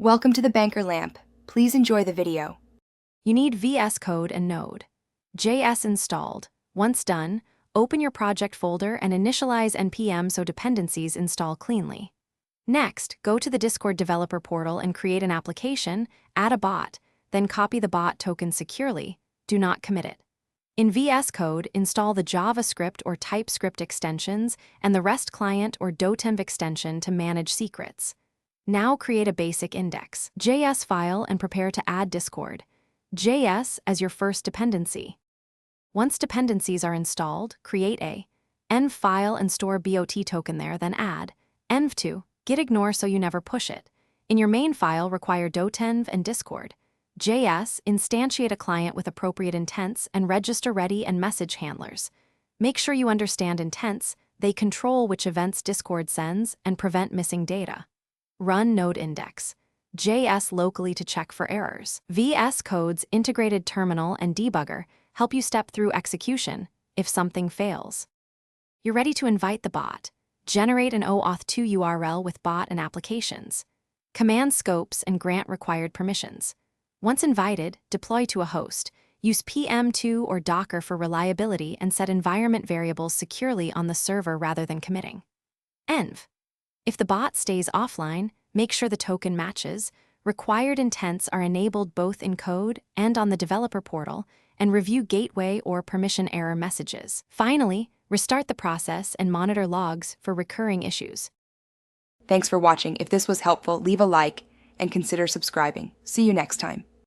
Welcome to the Banker Lamp. Please enjoy the video. You need VS Code and Node. JS installed. Once done, open your project folder and initialize npm so dependencies install cleanly. Next, go to the Discord developer portal and create an application, add a bot, then copy the bot token securely. Do not commit it. In VS Code, install the JavaScript or TypeScript extensions and the REST client or DOTEMV extension to manage secrets. Now create a basic index.js file and prepare to add Discord. JS as your first dependency. Once dependencies are installed, create a env file and store bot token there, then add env to git ignore so you never push it. In your main file, require DOTEMV and Discord. JS, instantiate a client with appropriate intents and register ready and message handlers. Make sure you understand intents, they control which events Discord sends and prevent missing data. Run node index. JS locally to check for errors. VS Code's integrated terminal and debugger help you step through execution if something fails. You're ready to invite the bot. Generate an OAuth2 URL with bot and applications. Command scopes and grant required permissions. Once invited, deploy to a host. Use PM2 or Docker for reliability and set environment variables securely on the server rather than committing. Env. If the bot stays offline, make sure the token matches. Required intents are enabled both in code and on the developer portal, and review gateway or permission error messages. Finally, restart the process and monitor logs for recurring issues. Thanks for watching. If this was helpful, leave a like and consider subscribing. See you next time.